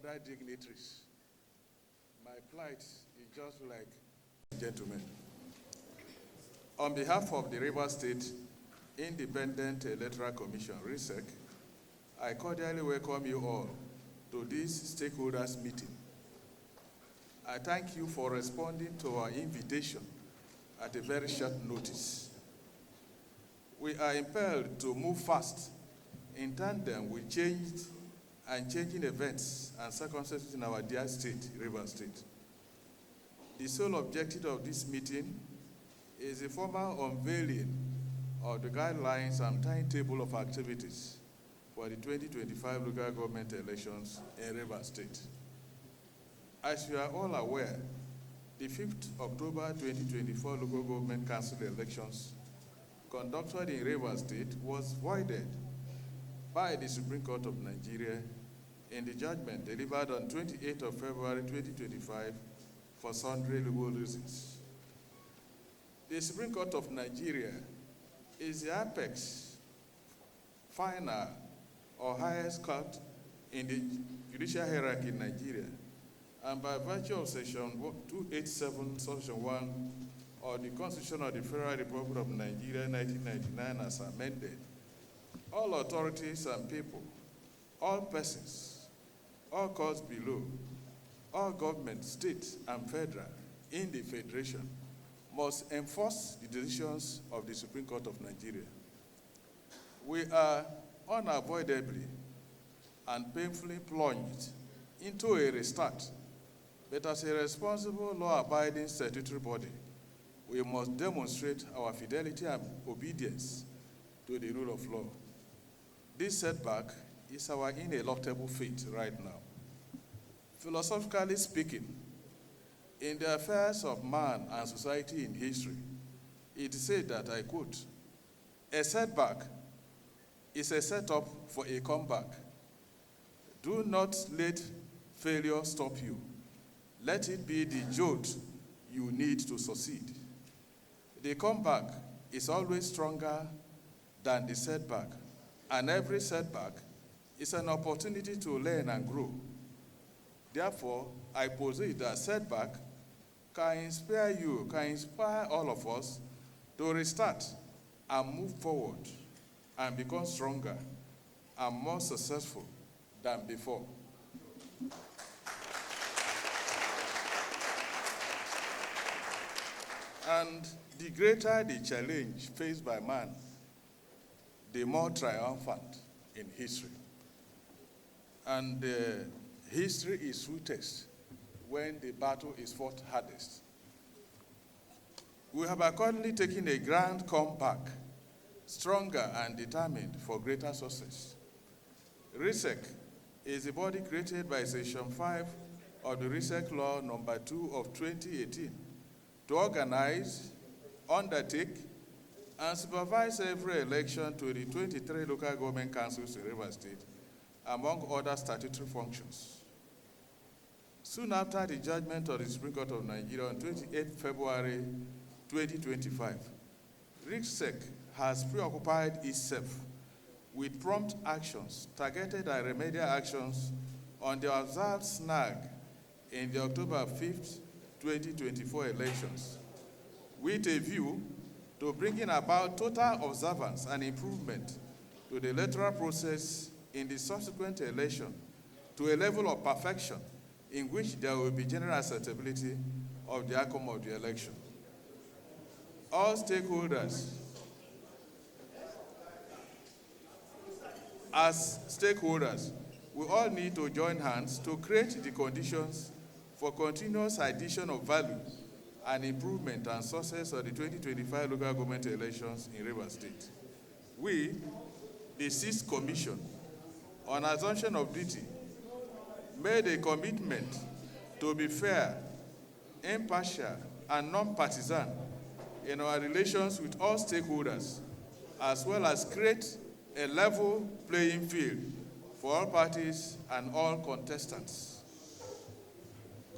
other dignitaries, my plight is just like, gentlemen. On behalf of the Rivers State Independent Electoral Commission, RSIEC, I cordially welcome you all to this stakeholders meeting. I thank you for responding to our invitation at a very short notice. We are impelled to move fast in tandem with changing events and circumstances in our dear state, Rivers State. The sole objective of this meeting is a formal unveiling of the guidelines and timetable of activities for the 2025 local government elections in Rivers State. As you are all aware, the 5th October 2024 local government council elections conducted in Rivers State was voided by the Supreme Court of Nigeria in the judgment delivered on 28th of February 2025 for sundry legal reasons. The Supreme Court of Nigeria is the apex, final, or highest court in the judicial hierarchy in Nigeria, and by virtue of Section 287, Section 1 of the Constitution of the Federal Republic of Nigeria, 1999, as amended, all authorities and people, all persons, all courts below, all government, state and federal, in the Federation, must enforce the decisions of the Supreme Court of Nigeria. We are unavoidably and painfully plunged into a restart, but as a responsible, law-abiding statutory body, we must demonstrate our fidelity and obedience to the rule of law. This setback is our ineluctable fate right now. Philosophically speaking, in the affairs of man and society in history, it is said that, I quote, "A setback is a setup for a comeback. Do not let failure stop you. Let it be the jolt you need to succeed." The comeback is always stronger than the setback, and every setback is an opportunity to learn and grow. Therefore, I posit that setback can inspire all of us to restart and move forward and become stronger and more successful than before. And the greater the challenge faced by man, the more triumphant in history. And history is sweetest when the battle is fought hardest. We have accordingly taken a grand comeback, stronger and determined for greater success. RSIEC is a body created by Section 5 of the RSIEC Law Number 2 of 2018 to organize, undertake, and supervise every election to the 23 local government councils in Rivers State, among other statutory functions. Soon after the judgment of the Supreme Court of Nigeria on 28 February 2025, RSIEC has preoccupied itself with prompt actions, targeted and remedial actions on the observed snag in the October 5th, 2024 elections, with a view to bringing about total observance and improvement to the electoral process in the subsequent election to a level of perfection in which there will be general acceptability of the outcome of the election. All stakeholders, as stakeholders, we all need to join hands to create the conditions for continuous addition of value and improvement and success of the 2025 local government elections in Rivers State. We, the SIEC Commission, on assumption of duty, made a commitment to be fair, impartial, and non-partisan in our relations with all stakeholders, as well as create a level playing field for all parties and all contestants.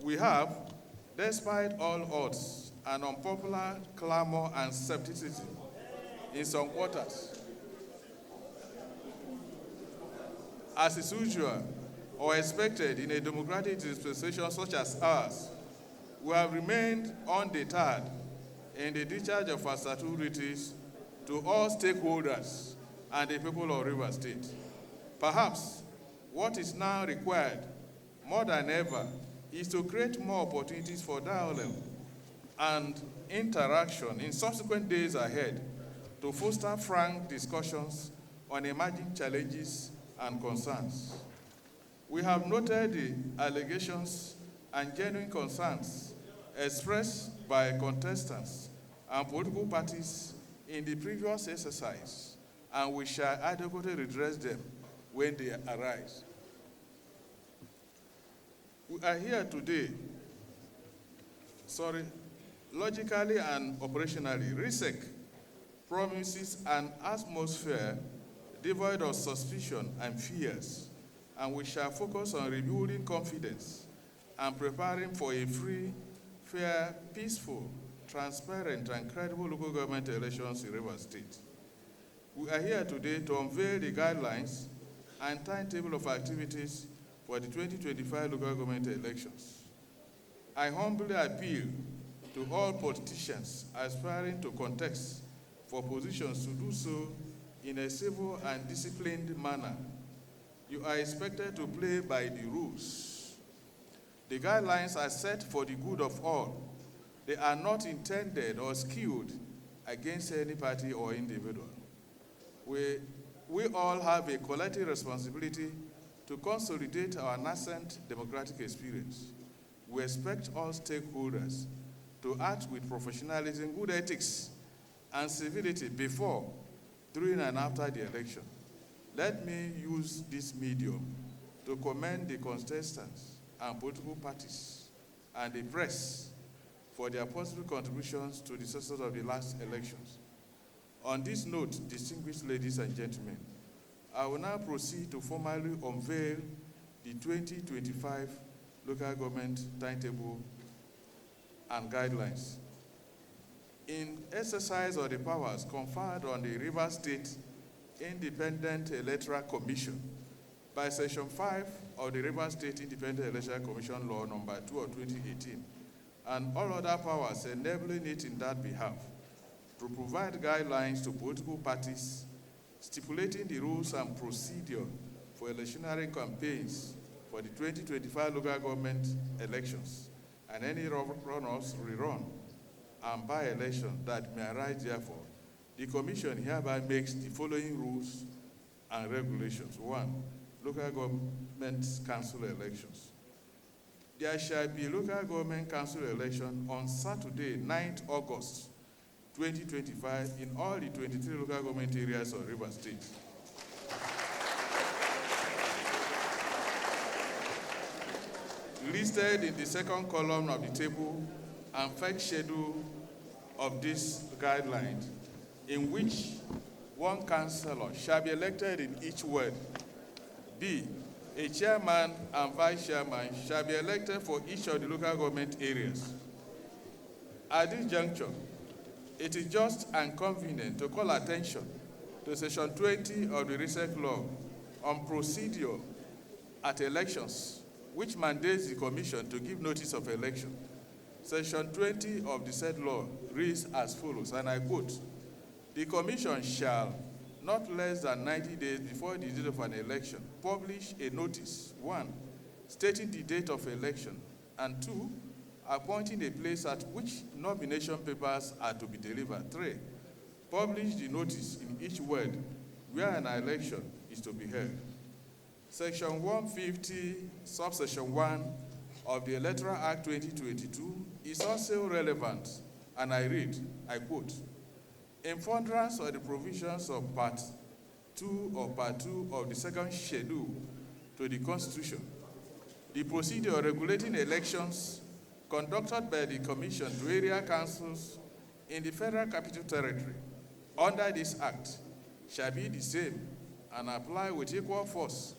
We have, despite all odds and unpopular clamor and skepticism in some quarters, as is usual or expected in a democratic dispensation such as ours, we have remained undeterred in the discharge of our statutory duties to all stakeholders and the people of Rivers State. Perhaps what is now required more than ever is to create more opportunities for dialogue and interaction in subsequent days ahead to foster frank discussions on emerging challenges and concerns. We have noted the allegations and genuine concerns expressed by contestants and political parties in the previous exercise, and we shall adequately redress them when they arise. We are here today, logically and operationally. RSIEC promises an atmosphere devoid of suspicion and fears, and we shall focus on rebuilding confidence and preparing for a free, fair, peaceful, transparent, and credible local government elections in Rivers State. We are here today to unveil the guidelines and timetable of activities for the 2025 local government elections. I humbly appeal to all politicians aspiring to contest for positions to do so in a civil and disciplined manner. You are expected to play by the rules. The guidelines are set for the good of all. They are not intended or skewed against any party or individual. We all have a collective responsibility to consolidate our nascent democratic experience. We expect all stakeholders to act with professionalism, good ethics, and civility before, during, and after the election. Let me use this medium to commend the contestants and political parties and the press for their positive contributions to the success of the last elections. On this note, distinguished ladies and gentlemen, I will now proceed to formally unveil the 2025 local government timetable and guidelines. In exercise of the powers conferred on the Rivers State Independent Electoral Commission by Section 5 of the Rivers State Independent Electoral Commission Law Number 2 of 2018, and all other powers enabling it in that behalf, to provide guidelines to political parties stipulating the rules and procedure for electioneering campaigns for the 2025 local government elections and any runoffs, rerun, and by-election that may arise therefore. The Commission hereby makes the following rules and regulations. 1. Local government council elections. There shall be local government council election on Saturday, 9th August 2025 in all the 23 local government areas of Rivers State. Listed in the second column of the table and first schedule of this guideline, in which one councillor shall be elected in each ward. B, a chairman and vice chairman shall be elected for each of the local government areas. At this juncture, it is just and convenient to call attention to Section 20 of the RSIEC law on procedure at elections, which mandates the Commission to give notice of election. Section 20 of the said law reads as follows, and I quote, "The Commission shall, not less than 90 days before the date of an election, publish a notice, 1, stating the date of election, and 2, appointing a place at which nomination papers are to be delivered. 3, publish the notice in each ward where an election is to be held." Section 150, subsection 1 of the Electoral Act 2022 is also relevant, and I read, I quote, "In furtherance of the provisions of Part 2 of the second schedule to the Constitution, the procedure regulating elections conducted by the Commission to area councils in the Federal Capital Territory under this Act shall be the same and apply with equal force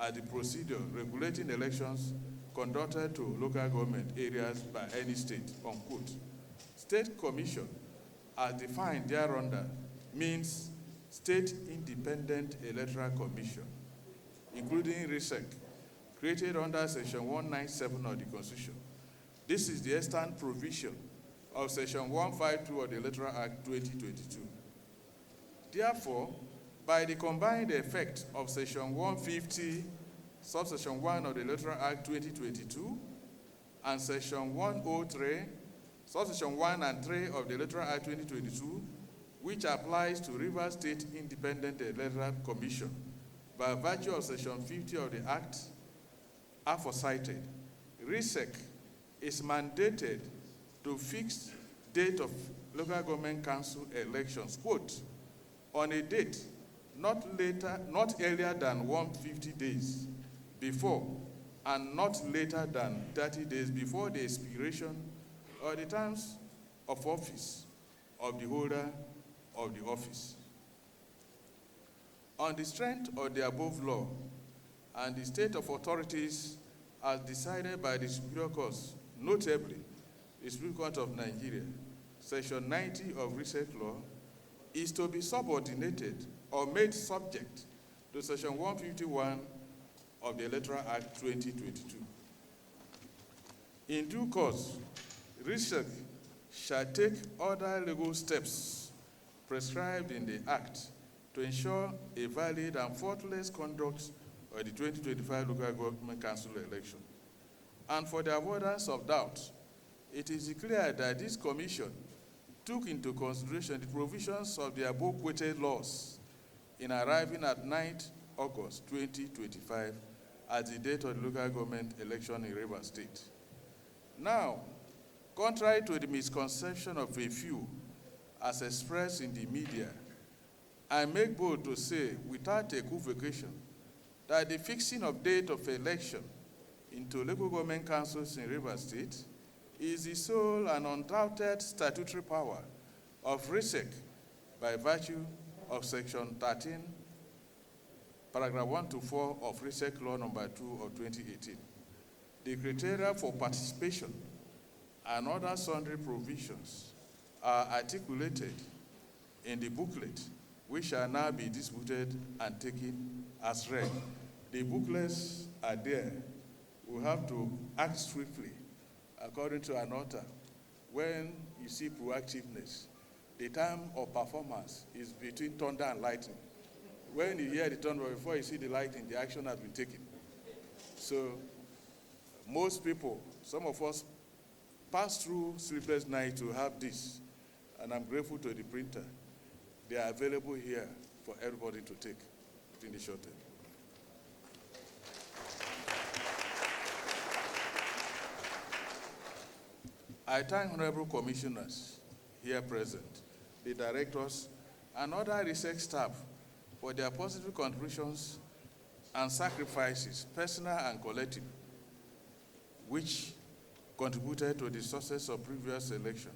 as the procedure regulating elections conducted to local government areas by any state," unquote. State Commission, as defined thereunder, means State Independent Electoral Commission, including RSIEC, created under Section 197 of the Constitution. This is the extant provision of Section 152 of the Electoral Act 2022. Therefore, by the combined effect of Section 150, subsection 1 of the Electoral Act 2022, and Section 103, subsection 1 and 3 of the Electoral Act 2022, which applies to Rivers State Independent Electoral Commission, by virtue of Section 50 of the Act aforecited, RSIEC is mandated to fix date of local government council elections, quote, on a date not earlier than 150 days before and not later than 30 days before the expiration or the terms of office of the holder of the office. On the strength of the above law and the state of authorities as decided by the Superior Courts, notably the Supreme Court of Nigeria, Section 90 of RSIEC law, is to be subordinated or made subject to Section 151 of the Electoral Act 2022. In due course, RSIEC shall take other legal steps prescribed in the Act to ensure a valid and faultless conduct of the 2025 local government council election. And for the avoidance of doubt, it is clear that this commission took into consideration the provisions of the above quoted laws in arriving at 9th August 2025 as the date of the local government election in Rivers State. Now, contrary to the misconception of a few as expressed in the media, I make bold to say without equivocation that the fixing of date of election into local government councils in Rivers State is the sole and undoubted statutory power of RSIEC by virtue of Section 13, Paragraph 1 to 4 of RSIEC Law Number 2 of 2018. The criteria for participation and other sundry provisions are articulated in the booklet, which shall now be distributed and taken as read. The booklets are there. We have to act swiftly, according to an author. When you see proactiveness, the time of performance is between thunder and lightning. When you hear the thunder, before you see the lightning, the action has been taken. So most people, some of us, pass through sleepless nights to have this, and I'm grateful to the printer. They are available here for everybody to take within the short term. I thank honorable commissioners here present, the directors, and other research staff for their positive contributions and sacrifices, personal and collective, which contributed to the success of previous election.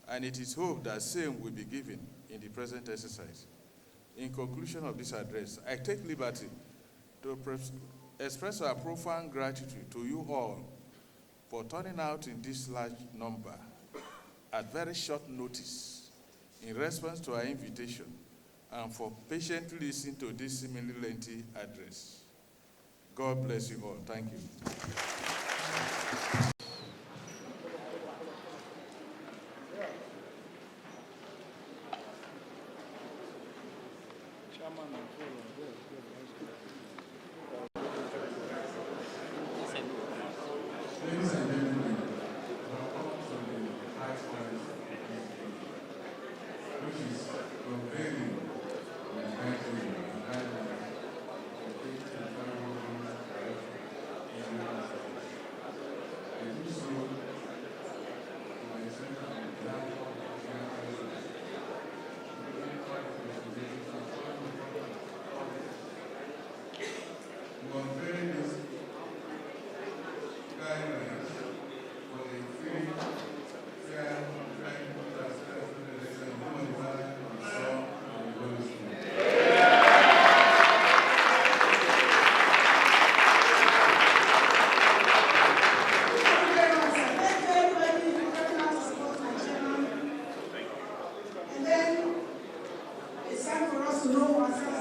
And it is hoped that same will be given in the present exercise. In conclusion of this address, I take liberty to express our profound gratitude to you all for turning out in this large number at very short notice in response to our invitation and for patiently listening to this seemingly lengthy address. God bless you all. Thank you. Ladies and gentlemen, welcome to the high standards which is prevailing in Nigeria and Ireland for 2025 in the United States. I do so to myself and the behalf of the National President, to unveil this guidelines for a free, fair, credible, transparent election humanitarian and sound and Holy Spirit. And then it's time for us to know ourselves.